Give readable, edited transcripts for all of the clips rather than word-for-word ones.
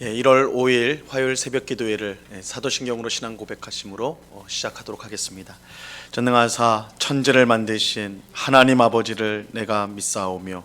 1월 5일 화요일 새벽 기도회를 사도신경으로 신앙 고백하심으로 시작하도록 하겠습니다. 전능하사 천지를 만드신 하나님 아버지를 내가 믿사오며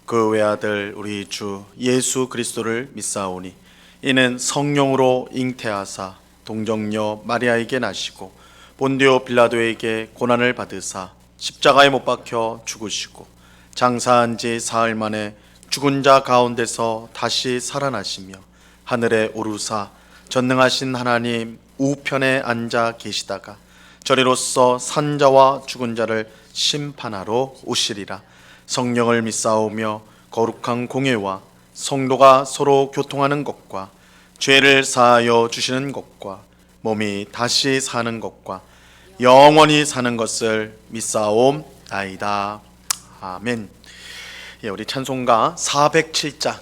그 외아들 우리 주 예수 그리스도를 믿사오니 이는 성령으로 잉태하사 동정녀 마리아에게 나시고 본디오 빌라도에게 고난을 받으사 십자가에 못 박혀 죽으시고 장사한 지 사흘 만에 죽은 자 가운데서 다시 살아나시며 하늘에 오르사 전능하신 하나님 우편에 앉아 계시다가 저리로서 산자와 죽은 자를 심판하러 오시리라. 성령을 믿사오며 거룩한 공예와 성도가 서로 교통하는 것과 죄를 사하여 주시는 것과 몸이 다시 사는 것과 영원히 사는 것을 믿사옵나이다. 아멘. 우리 찬송가 407장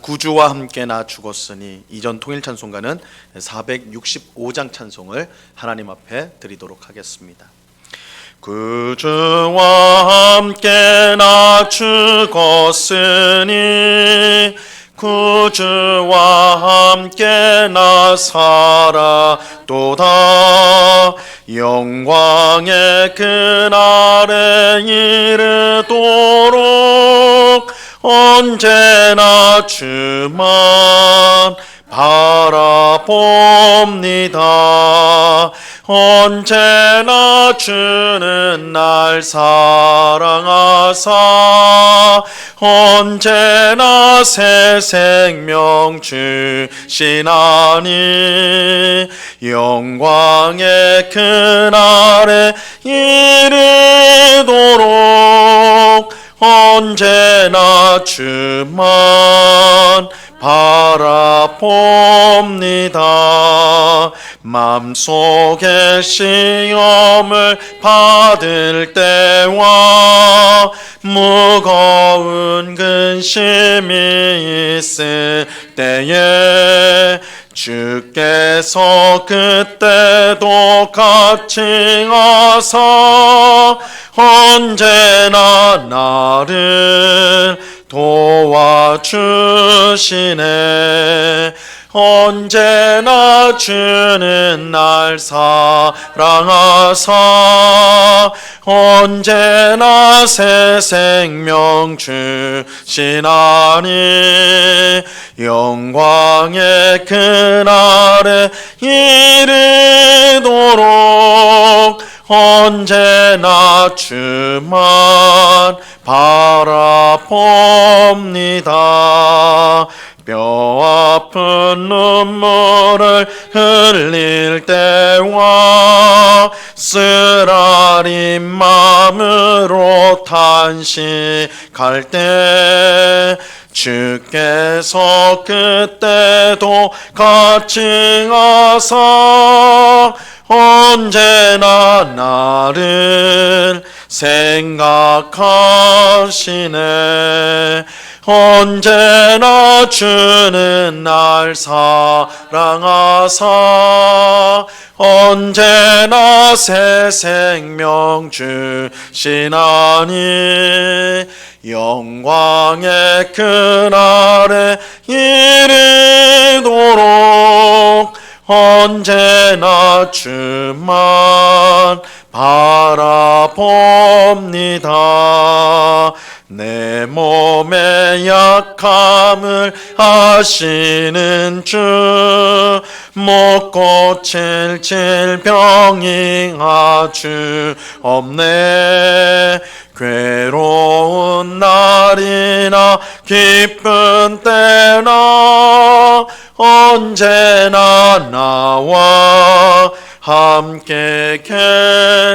구주와 함께 나 죽었으니 이전 통일 찬송가는 465장 찬송을 하나님 앞에 드리도록 하겠습니다. 구주와 함께 나 죽었으니 구주와 함께 나 살아도다. 영광의 그날에 이르도록 언제나 주만 바라봅니다. 언제나 주는 날 사랑하사 언제나 새 생명 주시나니 영광의 그날에 이르도록 언제나 주만 바라봅니다. 맘속에 시험을 받을 때와 무거운 근심이 있을 때에 주께서 그때도 같이 하사 언제나 나를 도와주시네. 언제나 주는 날 사랑하사 언제나 새 생명 주시나니 영광의 그날에 이르도록 언제나 주만 바라봅니다. 뼈 아픈 눈물을 흘릴 때와 쓰라린 마음으로 탄식할 때 주께서 그때도 같이 하사 언제나 나를 생각하시네. 언제나 주는 날 사랑하사 언제나 새 생명 주시나니 영광의 그날에 이르도록 언제나 주만 바라봅니다. 내 몸의 약함을 아시는 주 못 고칠 질병이 아주 없네. 괴로운 날이나 기쁜 때나 언제나 나와 함께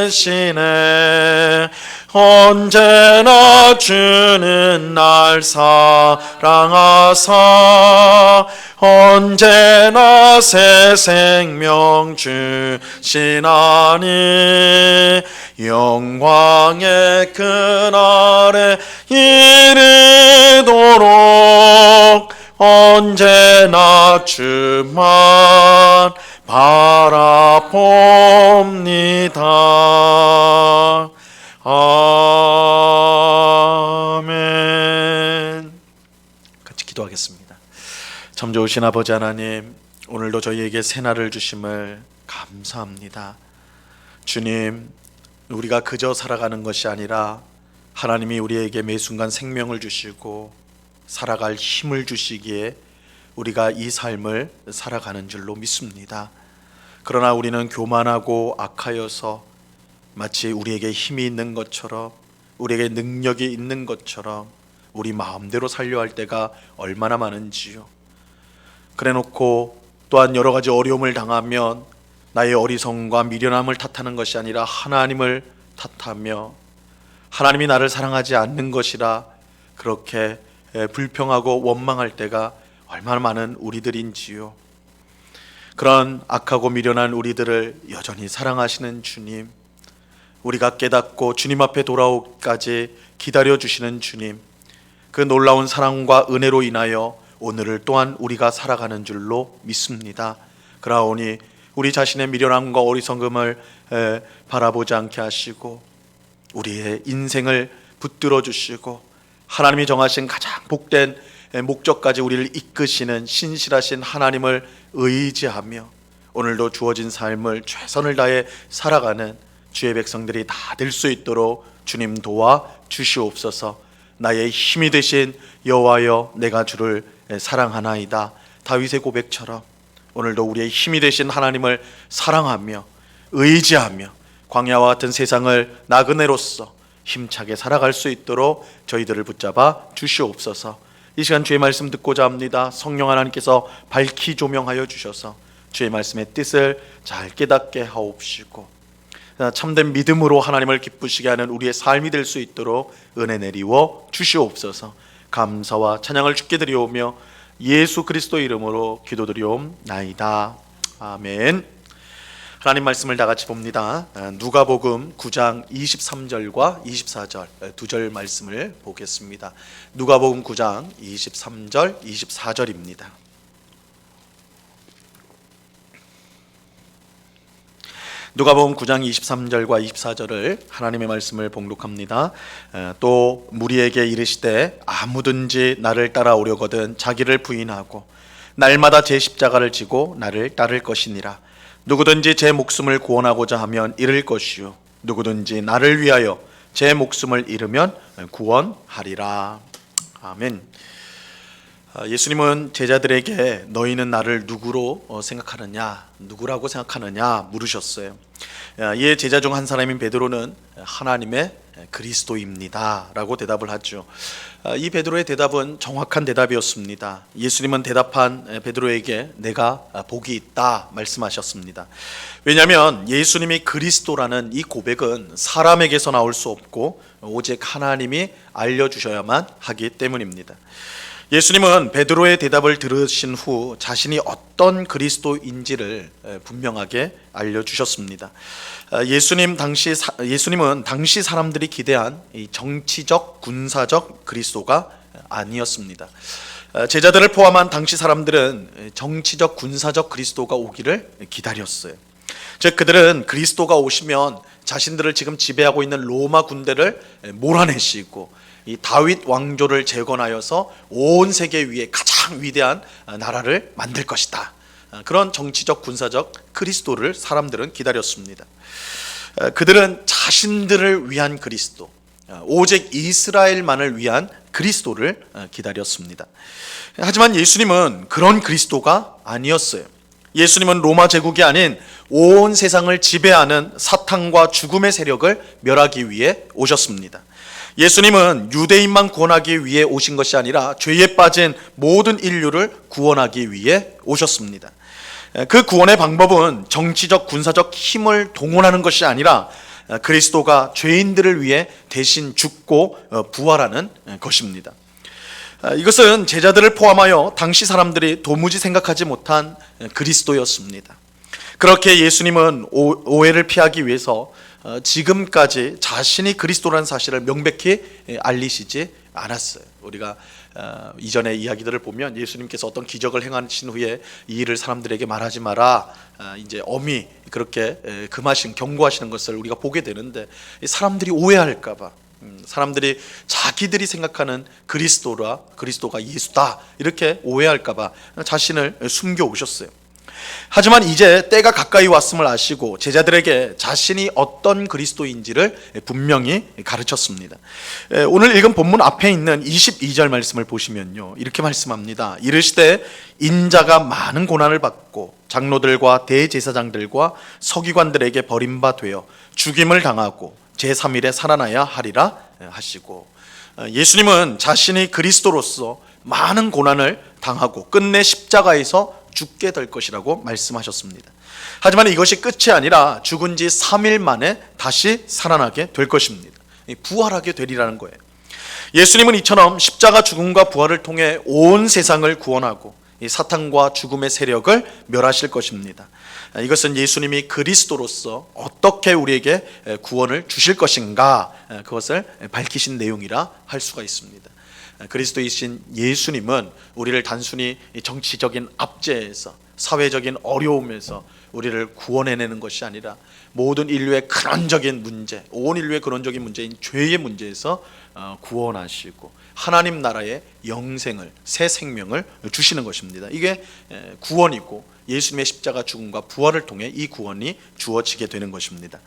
계시네. 언제나 주는 날 사랑하사 언제나 새 생명 주시나니 영광의 그날에 이르도록 언제나 주만 바라봅니다. 아멘. 같이 기도하겠습니다. 참 좋으신 아버지 하나님, 오늘도 저희에게 새날을 주심을 감사합니다. 주님, 우리가 그저 살아가는 것이 아니라 하나님이 우리에게 매 순간 생명을 주시고 살아갈 힘을 주시기에 우리가 이 삶을 살아가는 줄로 믿습니다. 그러나 우리는 교만하고 악하여서 마치 우리에게 힘이 있는 것처럼, 우리에게 능력이 있는 것처럼 우리 마음대로 살려 할 때가 얼마나 많은지요. 그래놓고 또한 여러 가지 어려움을 당하면 나의 어리석음과 미련함을 탓하는 것이 아니라 하나님을 탓하며 하나님이 나를 사랑하지 않는 것이라 그렇게 불평하고 원망할 때가 얼마나 많은 우리들인지요. 그런 악하고 미련한 우리들을 여전히 사랑하시는 주님, 우리가 깨닫고 주님 앞에 돌아오기까지 기다려주시는 주님, 그 놀라운 사랑과 은혜로 인하여 오늘을 또한 우리가 살아가는 줄로 믿습니다. 그러하오니 우리 자신의 미련함과 어리석음을 바라보지 않게 하시고 우리의 인생을 붙들어 주시고 하나님이 정하신 가장 복된 목적까지 우리를 이끄시는 신실하신 하나님을 의지하며 오늘도 주어진 삶을 최선을 다해 살아가는 주의 백성들이 다 될 수 있도록 주님 도와 주시옵소서. 나의 힘이 되신 여호와여, 내가 주를 사랑하나이다. 다윗의 고백처럼 오늘도 우리의 힘이 되신 하나님을 사랑하며 의지하며 광야와 같은 세상을 나그네로서 힘차게 살아갈 수 있도록 저희들을 붙잡아 주시옵소서. 이 시간 주의 말씀 듣고자 합니다. 성령 하나님께서 밝히 조명하여 주셔서 주의 말씀의 뜻을 잘 깨닫게 하옵시고 참된 믿음으로 하나님을 기쁘시게 하는 우리의 삶이 될 수 있도록 은혜 내리워 주시옵소서. 감사와 찬양을 주께 드리오며 예수 그리스도 이름으로 기도드리옵나이다. 아멘. 하나님 말씀을 다 같이 봅니다. 누가복음 9장 23절과 24절 두 절 말씀을 보겠습니다. 누가복음 9장 23절 24절입니다. 누가복음 9장 23절과 24절을 하나님의 말씀을 봉독합니다. 또 무리에게 이르시되 아무든지 나를 따라오려거든 자기를 부인하고 날마다 제 십자가를 지고 나를 따를 것이니라. 누구든지 제 목숨을 구원하고자 하면 잃을 것이요 누구든지 나를 위하여 제 목숨을 잃으면 구원하리라. 아멘. 예수님은 제자들에게 너희는 나를 누구로 생각하느냐, 누구라고 생각하느냐 물으셨어요. 이에 제자 중 한 사람인 베드로는 하나님의 그리스도입니다 라고 대답을 하죠. 이 베드로의 대답은 정확한 대답이었습니다. 예수님은 대답한 베드로에게 내가 복이 있다 말씀하셨습니다. 왜냐하면 예수님이 그리스도라는 이 고백은 사람에게서 나올 수 없고 오직 하나님이 알려주셔야만 하기 때문입니다. 예수님은 베드로의 대답을 들으신 후 자신이 어떤 그리스도인지를 분명하게 알려주셨습니다. 예수님은 당시 사람들이 기대한 이 정치적, 군사적 그리스도가 아니었습니다. 제자들을 포함한 당시 사람들은 정치적, 군사적 그리스도가 오기를 기다렸어요. 즉 그들은 그리스도가 오시면 자신들을 지금 지배하고 있는 로마 군대를 몰아내시고 이 다윗 왕조를 재건하여서 온 세계 위에 가장 위대한 나라를 만들 것이다. 그런 정치적 군사적 그리스도를 사람들은 기다렸습니다. 그들은 자신들을 위한 그리스도, 오직 이스라엘만을 위한 그리스도를 기다렸습니다. 하지만 예수님은 그런 그리스도가 아니었어요. 예수님은 로마 제국이 아닌 온 세상을 지배하는 사탄과 죽음의 세력을 멸하기 위해 오셨습니다. 예수님은 유대인만 구원하기 위해 오신 것이 아니라 죄에 빠진 모든 인류를 구원하기 위해 오셨습니다. 그 구원의 방법은 정치적, 군사적 힘을 동원하는 것이 아니라 그리스도가 죄인들을 위해 대신 죽고 부활하는 것입니다. 이것은 제자들을 포함하여 당시 사람들이 도무지 생각하지 못한 그리스도였습니다. 그렇게 예수님은 오해를 피하기 위해서 지금까지 자신이 그리스도라는 사실을 명백히 알리시지 않았어요. 우리가 이전의 이야기들을 보면 예수님께서 어떤 기적을 행하신 후에 이 일을 사람들에게 말하지 마라, 이제 엄히 그렇게 금하신 경고하시는 것을 우리가 보게 되는데 사람들이 오해할까봐 사람들이 자기들이 생각하는 그리스도가 예수다 이렇게 오해할까봐 자신을 숨겨 오셨어요. 하지만 이제 때가 가까이 왔음을 아시고 제자들에게 자신이 어떤 그리스도인지를 분명히 가르쳤습니다. 오늘 읽은 본문 앞에 있는 22절 말씀을 보시면요, 이렇게 말씀합니다. 이르시되 인자가 많은 고난을 받고 장로들과 대제사장들과 서기관들에게 버림바 되어 죽임을 당하고 제3일에 살아나야 하리라 하시고, 예수님은 자신이 그리스도로서 많은 고난을 당하고 끝내 십자가에서 죽게 될 것이라고 말씀하셨습니다. 하지만 이것이 끝이 아니라 죽은 지 3일 만에 다시 살아나게 될 것입니다. 부활하게 되리라는 거예요. 예수님은 이처럼 십자가 죽음과 부활을 통해 온 세상을 구원하고 사탄과 죽음의 세력을 멸하실 것입니다. 이것은 예수님이 그리스도로서 어떻게 우리에게 구원을 주실 것인가, 그것을 밝히신 내용이라 할 수가 있습니다. 그리스도이신 예수님은 우리를 단순히 정치적인 압제에서, 사회적인 어려움에서 우리를 구원해내는 것이 아니라 모든 인류의 근원적인 문제, 온 인류의 근원적인 문제인 죄의 문제에서 구원하시고 하나님 나라의 영생을, 새 생명을 주시는 것입니다. 이게 구원이고 예수님의 십자가 죽음과 부활을 통해 이 구원이 주어지게 되는 것입니다.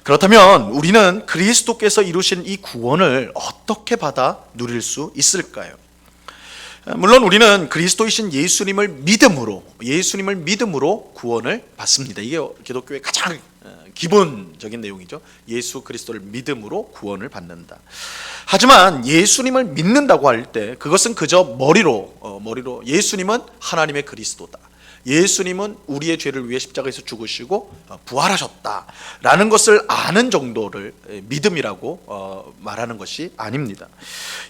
그렇다면 우리는 그리스도께서 이루신 이 구원을 어떻게 받아 누릴 수 있을까요? 물론 우리는 그리스도이신 예수님을 믿음으로 구원을 받습니다. 이게 기독교의 가장 기본적인 내용이죠. 예수 그리스도를 믿음으로 구원을 받는다. 하지만 예수님을 믿는다고 할 때 그것은 그저 머리로 예수님은 하나님의 그리스도다, 예수님은 우리의 죄를 위해 십자가에서 죽으시고 부활하셨다라는 것을 아는 정도를 믿음이라고 말하는 것이 아닙니다.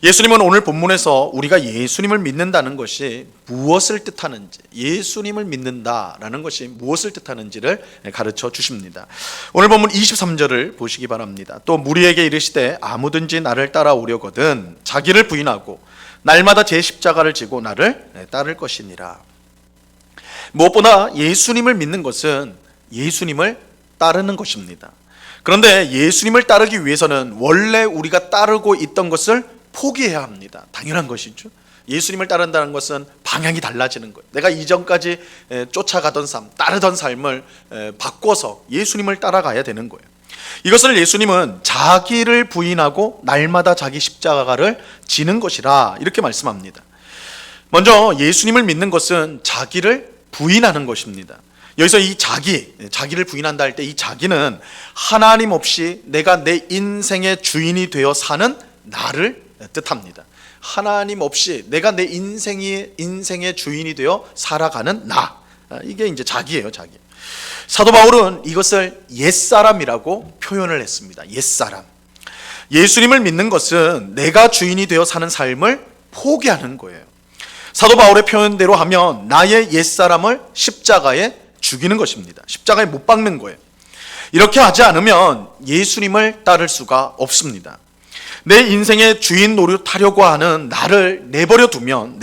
예수님은 오늘 본문에서 우리가 예수님을 믿는다는 것이 무엇을 뜻하는지, 예수님을 믿는다라는 것이 무엇을 뜻하는지를 가르쳐 주십니다. 오늘 본문 23절을 보시기 바랍니다. 또 무리에게 이르시되 아무든지 나를 따라오려거든 자기를 부인하고 날마다 제 십자가를 지고 나를 따를 것이니라. 무엇보다 예수님을 믿는 것은 예수님을 따르는 것입니다. 그런데 예수님을 따르기 위해서는 원래 우리가 따르고 있던 것을 포기해야 합니다. 당연한 것이죠. 예수님을 따른다는 것은 방향이 달라지는 거예요. 내가 이전까지 쫓아가던 삶, 따르던 삶을 바꿔서 예수님을 따라가야 되는 거예요. 이것을 예수님은 자기를 부인하고 날마다 자기 십자가를 지는 것이라 이렇게 말씀합니다. 먼저 예수님을 믿는 것은 자기를 부인하는 것입니다. 여기서 이 자기를 부인한다 할 때 이 자기는 하나님 없이 내가 내 인생의 주인이 되어 사는 나를 뜻합니다. 하나님 없이 내가 내 인생의 주인이 되어 살아가는 나, 이게 이제 자기예요. 자기. 사도 바울은 이것을 옛사람이라고 표현을 했습니다. 옛사람. 예수님을 믿는 것은 내가 주인이 되어 사는 삶을 포기하는 거예요. 사도 바울의 표현대로 하면 나의 옛사람을 십자가에 죽이는 것입니다. 십자가에 못 박는 거예요. 이렇게 하지 않으면 예수님을 따를 수가 없습니다. 내 인생의 주인 노릇하려고 하는 나를 내버려 두면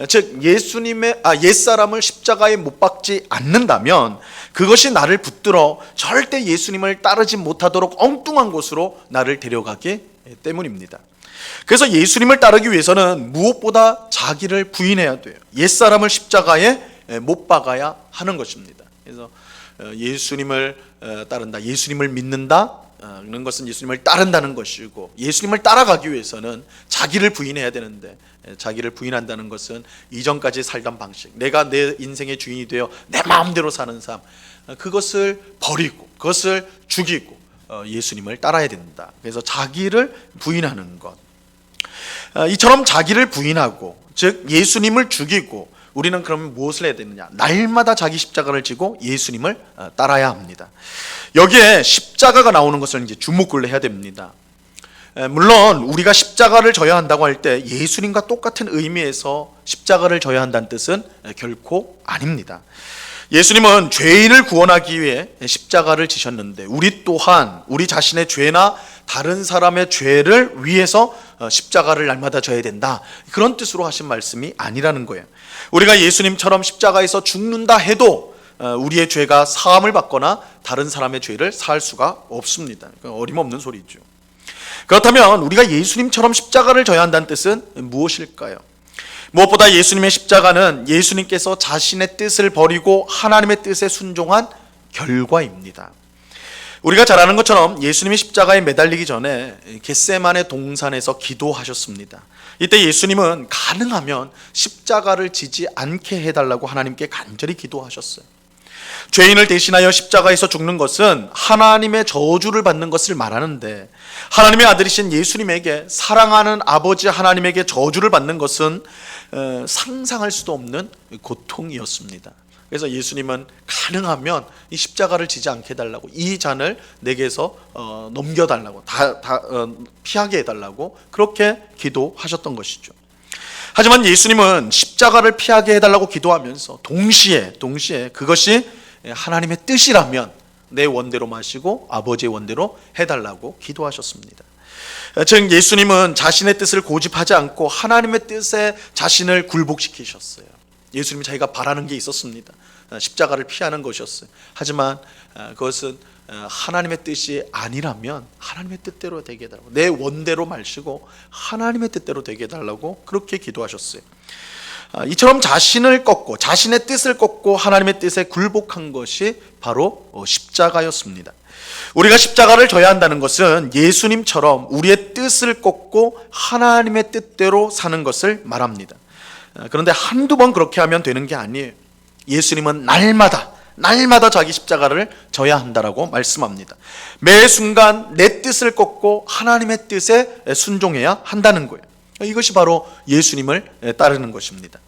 즉 예수님의 옛사람을 십자가에 못 박지 않는다면 그것이 나를 붙들어 절대 예수님을 따르지 못하도록 엉뚱한 곳으로 나를 데려가기 때문입니다. 그래서 예수님을 따르기 위해서는 무엇보다 자기를 부인해야 돼요. 옛사람을 십자가에 못 박아야 하는 것입니다. 그래서 예수님을 따른다, 예수님을 믿는다 는 것은 예수님을 따른다는 것이고, 예수님을 따라가기 위해서는 자기를 부인해야 되는데, 자기를 부인한다는 것은 이전까지 살던 방식, 내가 내 인생의 주인이 되어 내 마음대로 사는 삶, 그것을 버리고 그것을 죽이고 예수님을 따라야 된다. 그래서 자기를 부인하는 것, 이처럼 자기를 부인하고 즉 예수님을 죽이고 우리는 그러면 무엇을 해야 되느냐? 날마다 자기 십자가를 지고 예수님을 따라야 합니다. 여기에 십자가가 나오는 것을 이제 주목을 해야 됩니다. 물론 우리가 십자가를 져야 한다고 할 때 예수님과 똑같은 의미에서 십자가를 져야 한다는 뜻은 결코 아닙니다. 예수님은 죄인을 구원하기 위해 십자가를 지셨는데 우리 또한 우리 자신의 죄나 다른 사람의 죄를 위해서 십자가를 날마다 져야 된다, 그런 뜻으로 하신 말씀이 아니라는 거예요. 우리가 예수님처럼 십자가에서 죽는다 해도 우리의 죄가 사함을 받거나 다른 사람의 죄를 사할 수가 없습니다. 어림없는 소리죠. 그렇다면 우리가 예수님처럼 십자가를 져야 한다는 뜻은 무엇일까요? 무엇보다 예수님의 십자가는 예수님께서 자신의 뜻을 버리고 하나님의 뜻에 순종한 결과입니다. 우리가 잘 아는 것처럼 예수님이 십자가에 매달리기 전에 겟세마네 동산에서 기도하셨습니다. 이때 예수님은 가능하면 십자가를 지지 않게 해달라고 하나님께 간절히 기도하셨어요. 죄인을 대신하여 십자가에서 죽는 것은 하나님의 저주를 받는 것을 말하는데, 하나님의 아들이신 예수님에게, 사랑하는 아버지 하나님에게 저주를 받는 것은 상상할 수도 없는 고통이었습니다. 그래서 예수님은 가능하면 이 십자가를 지지 않게 해달라고, 이 잔을 내게서 넘겨달라고, 피하게 해달라고 그렇게 기도하셨던 것이죠. 하지만 예수님은 십자가를 피하게 해달라고 기도하면서 동시에 그것이 하나님의 뜻이라면 내 원대로 마시고 아버지의 원대로 해달라고 기도하셨습니다. 즉 예수님은 자신의 뜻을 고집하지 않고 하나님의 뜻에 자신을 굴복시키셨어요. 예수님이 자기가 바라는 게 있었습니다. 십자가를 피하는 것이었어요. 하지만 그것은 하나님의 뜻이 아니라면 하나님의 뜻대로 되게 해달라고, 내 원대로 마시고 하나님의 뜻대로 되게 해달라고 그렇게 기도하셨어요. 이처럼 자신을 꺾고, 자신의 뜻을 꺾고 하나님의 뜻에 굴복한 것이 바로 십자가였습니다. 우리가 십자가를 져야 한다는 것은 예수님처럼 우리의 뜻을 꺾고 하나님의 뜻대로 사는 것을 말합니다. 그런데 한두 번 그렇게 하면 되는 게 아니에요. 예수님은 날마다 자기 십자가를 져야 한다라고 말씀합니다. 매 순간 내 뜻을 꺾고 하나님의 뜻에 순종해야 한다는 거예요. 이것이 바로 예수님을 따르는 것입니다.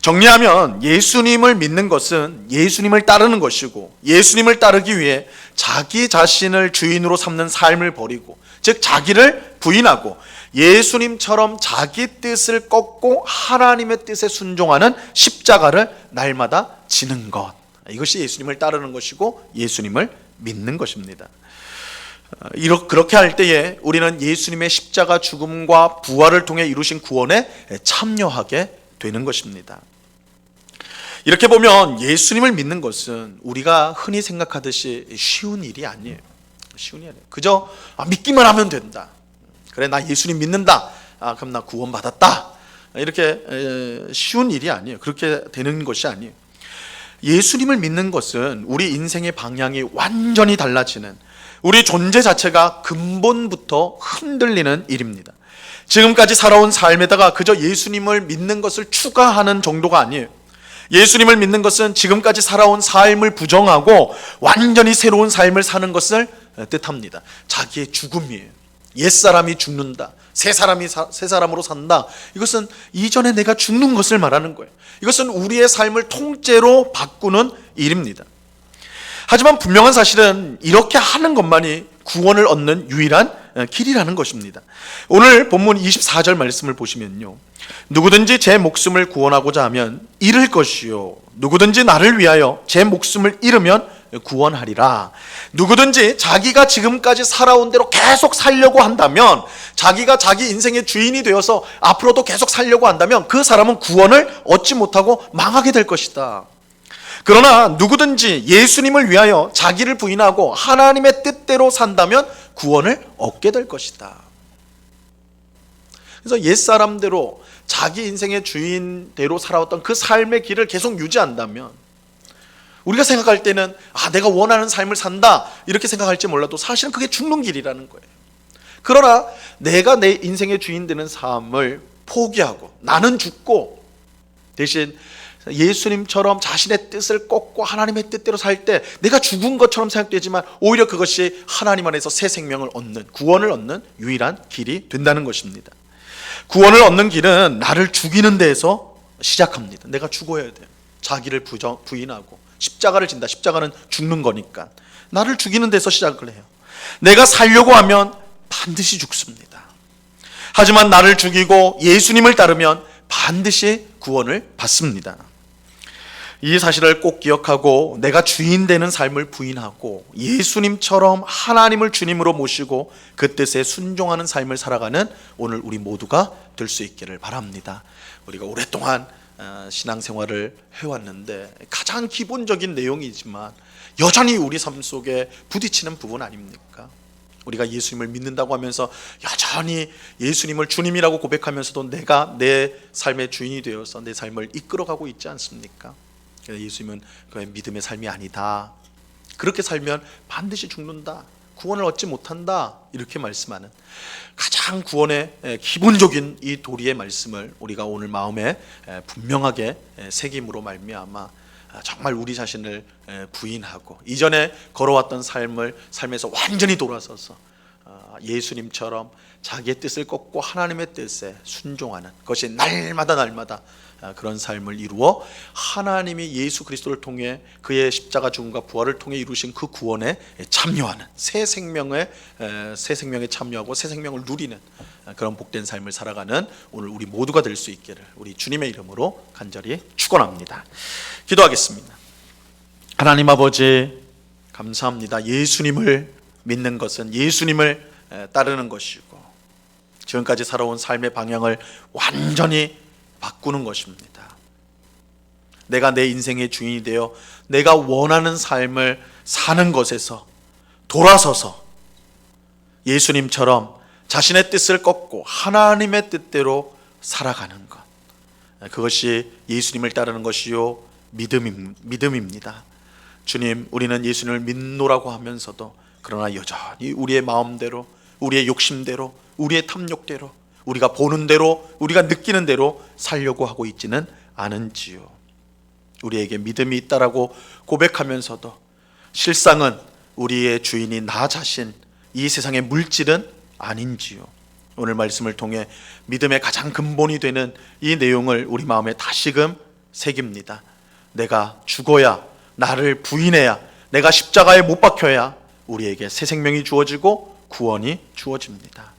정리하면 예수님을 믿는 것은 예수님을 따르는 것이고, 예수님을 따르기 위해 자기 자신을 주인으로 삼는 삶을 버리고, 즉 자기를 부인하고 예수님처럼 자기 뜻을 꺾고 하나님의 뜻에 순종하는 십자가를 날마다 지는 것, 이것이 예수님을 따르는 것이고 예수님을 믿는 것입니다. 그렇게 할 때에 우리는 예수님의 십자가 죽음과 부활을 통해 이루신 구원에 참여하게 되는 것입니다. 이렇게 보면 예수님을 믿는 것은 우리가 흔히 생각하듯이 쉬운 일이 아니에요. 그저 믿기만 하면 된다. 그래, 나 예수님 믿는다. 그럼 나 구원 받았다. 이렇게 쉬운 일이 아니에요. 그렇게 되는 것이 아니에요. 예수님을 믿는 것은 우리 인생의 방향이 완전히 달라지는, 우리 존재 자체가 근본부터 흔들리는 일입니다. 지금까지 살아온 삶에다가 그저 예수님을 믿는 것을 추가하는 정도가 아니에요. 예수님을 믿는 것은 지금까지 살아온 삶을 부정하고 완전히 새로운 삶을 사는 것을 뜻합니다. 자기의 죽음이에요. 옛사람이 죽는다, 새 사람으로 산다. 이것은 이전에 내가 죽는 것을 말하는 거예요. 이것은 우리의 삶을 통째로 바꾸는 일입니다. 하지만 분명한 사실은 이렇게 하는 것만이 구원을 얻는 유일한 길이라는 것입니다. 오늘 본문 24절 말씀을 보시면요, 누구든지 제 목숨을 구원하고자 하면 잃을 것이요, 누구든지 나를 위하여 제 목숨을 잃으면 구원하리라. 누구든지 자기가 지금까지 살아온 대로 계속 살려고 한다면, 자기가 자기 인생의 주인이 되어서 앞으로도 계속 살려고 한다면 그 사람은 구원을 얻지 못하고 망하게 될 것이다. 그러나 누구든지 예수님을 위하여 자기를 부인하고 하나님의 뜻대로 산다면 구원을 얻게 될 것이다. 그래서 옛사람대로 자기 인생의 주인대로 살아왔던 그 삶의 길을 계속 유지한다면, 우리가 생각할 때는 내가 원하는 삶을 산다 이렇게 생각할지 몰라도 사실은 그게 죽는 길이라는 거예요. 그러나 내가 내 인생의 주인 되는 삶을 포기하고 나는 죽고 대신 예수님처럼 자신의 뜻을 꺾고 하나님의 뜻대로 살 때 내가 죽은 것처럼 생각되지만 오히려 그것이 하나님 안에서 새 생명을 얻는, 구원을 얻는 유일한 길이 된다는 것입니다. 구원을 얻는 길은 나를 죽이는 데에서 시작합니다. 내가 죽어야 돼요. 자기를 부인하고 십자가를 진다. 십자가는 죽는 거니까 나를 죽이는 데서 시작을 해요. 내가 살려고 하면 반드시 죽습니다. 하지만 나를 죽이고 예수님을 따르면 반드시 구원을 받습니다. 이 사실을 꼭 기억하고 내가 주인 되는 삶을 부인하고 예수님처럼 하나님을 주님으로 모시고 그 뜻에 순종하는 삶을 살아가는 오늘 우리 모두가 될 수 있기를 바랍니다. 우리가 오랫동안 신앙생활을 해왔는데 가장 기본적인 내용이지만 여전히 우리 삶 속에 부딪히는 부분 아닙니까? 우리가 예수님을 믿는다고 하면서 여전히 예수님을 주님이라고 고백하면서도 내가 내 삶의 주인이 되어서 내 삶을 이끌어가고 있지 않습니까? 예수님은 그의 믿음의 삶이 아니다. 그렇게 살면 반드시 죽는다. 구원을 얻지 못한다. 이렇게 말씀하는 가장 구원의 기본적인 이 도리의 말씀을 우리가 오늘 마음에 분명하게 새김으로 말미암아 정말 우리 자신을 부인하고 이전에 걸어왔던 삶에서 완전히 돌아서서 예수님처럼 자기의 뜻을 꺾고 하나님의 뜻에 순종하는 것이 날마다 그런 삶을 이루어 하나님이 예수 그리스도를 통해 그의 십자가 죽음과 부활을 통해 이루신 그 구원에 참여하는 새 생명에 참여하고 새 생명을 누리는 그런 복된 삶을 살아가는 오늘 우리 모두가 될 수 있기를 우리 주님의 이름으로 간절히 축원합니다. 기도하겠습니다. 하나님 아버지 감사합니다. 예수님을 믿는 것은 예수님을 따르는 것이고 지금까지 살아온 삶의 방향을 완전히 바꾸는 것입니다. 내가 내 인생의 주인이 되어 내가 원하는 삶을 사는 것에서 돌아서서 예수님처럼 자신의 뜻을 꺾고 하나님의 뜻대로 살아가는 것, 그것이 예수님을 따르는 것이요 믿음입니다. 주님, 우리는 예수님을 믿노라고 하면서도 그러나 여전히 우리의 마음대로, 우리의 욕심대로, 우리의 탐욕대로, 우리가 보는 대로, 우리가 느끼는 대로 살려고 하고 있지는 않은지요. 우리에게 믿음이 있다라고 고백하면서도 실상은 우리의 주인이 나 자신, 이 세상의 물질은 아닌지요. 오늘 말씀을 통해 믿음의 가장 근본이 되는 이 내용을 우리 마음에 다시금 새깁니다. 내가 죽어야, 나를 부인해야, 내가 십자가에 못 박혀야 우리에게 새 생명이 주어지고 구원이 주어집니다.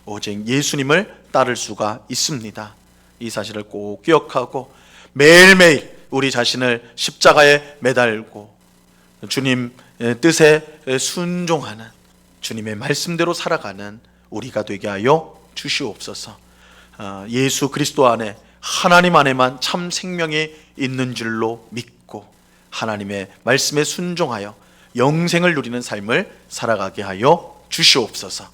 오직 예수님을 따를 수가 있습니다. 이 사실을 꼭 기억하고 매일매일 우리 자신을 십자가에 매달고 주님 뜻에 순종하는, 주님의 말씀대로 살아가는 우리가 되게 하여 주시옵소서. 예수 그리스도 안에, 하나님 안에만 참 생명이 있는 줄로 믿고 하나님의 말씀에 순종하여 영생을 누리는 삶을 살아가게 하여 주시옵소서.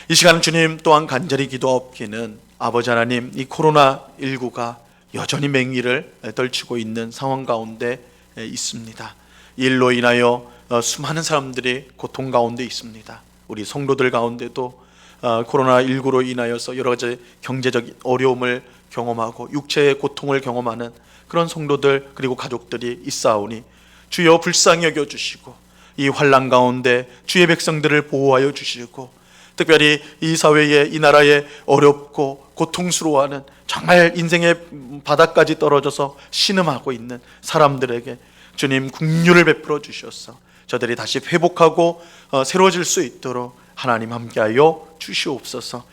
이 시간 주님 또한 간절히 기도하옵기는 아버지 하나님, 이 코로나19가 여전히 맹위를 떨치고 있는 상황 가운데 있습니다. 일로 인하여 수많은 사람들이 고통 가운데 있습니다. 우리 성도들 가운데도 코로나19로 인하여서 여러 가지 경제적 어려움을 경험하고 육체의 고통을 경험하는 그런 성도들 그리고 가족들이 있사오니 주여 불쌍히 여겨주시고 이 환난 가운데 주의 백성들을 보호하여 주시고 특별히 이 사회에, 이 나라에 어렵고 고통스러워하는 정말 인생의 바닥까지 떨어져서 신음하고 있는 사람들에게 주님 긍휼을 베풀어 주셔서 저들이 다시 회복하고 새로워질 수 있도록 하나님 함께하여 주시옵소서.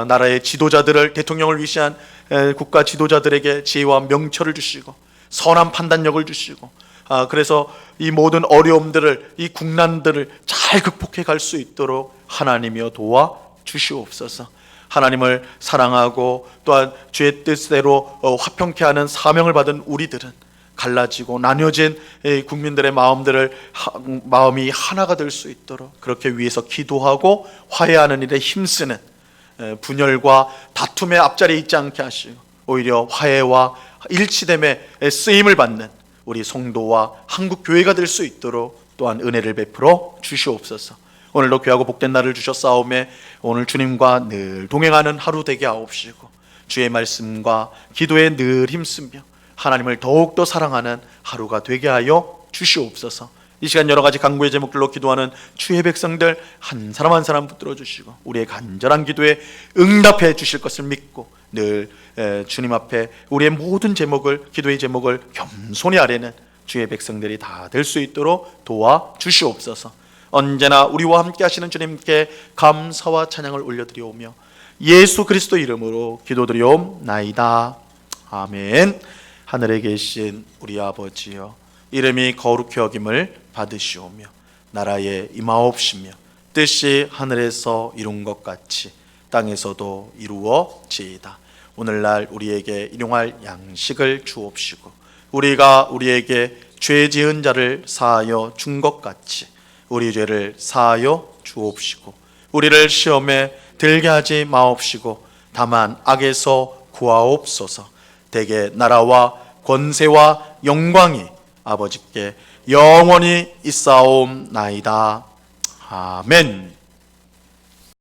나라의 지도자들을, 대통령을 위시한 국가 지도자들에게 지혜와 명철을 주시고 선한 판단력을 주시고 그래서 이 모든 어려움들을, 이 국난들을 잘 극복해 갈 수 있도록 하나님이여 도와 주시옵소서. 하나님을 사랑하고 또한 주의 뜻대로 화평케 하는 사명을 받은 우리들은 갈라지고 나뉘어진 국민들의 마음이 하나가 될 수 있도록 그렇게 위해서 기도하고 화해하는 일에 힘쓰는, 분열과 다툼의 앞자리에 있지 않게 하시고 오히려 화해와 일치됨에 쓰임을 받는 우리 성도와 한국 교회가 될 수 있도록 또한 은혜를 베풀어 주시옵소서. 오늘도 귀하고 복된 날을 주셨사오매 오늘 주님과 늘 동행하는 하루 되게 하옵시고 주의 말씀과 기도에 늘 힘쓰며 하나님을 더욱더 사랑하는 하루가 되게 하여 주시옵소서. 이 시간 여러 가지 간구의 제목들로 기도하는 주의 백성들 한 사람 한 사람 붙들어 주시고 우리의 간절한 기도에 응답해 주실 것을 믿고 늘 주님 앞에 우리의 모든 기도의 제목을 겸손히 아뢰는 주의 백성들이 다 될 수 있도록 도와 주시옵소서. 언제나 우리와 함께 하시는 주님께 감사와 찬양을 올려드리오며 예수 그리스도 이름으로 기도드리옵나이다. 아멘. 하늘에 계신 우리 아버지여, 이름이 거룩히 여김을 받으시오며 나라에 임하옵시며 뜻이 하늘에서 이룬 것 같이 땅에서도 이루어지이다. 오늘날 우리에게 일용할 양식을 주옵시고 우리가 우리에게 죄 지은 자를 사하여 준 것 같이 우리 죄를 사하여 주옵시고 우리를 시험에 들게 하지 마옵시고 다만 악에서 구하옵소서. 대개 나라와 권세와 영광이 아버지께 영원히 있사옵나이다. 아멘.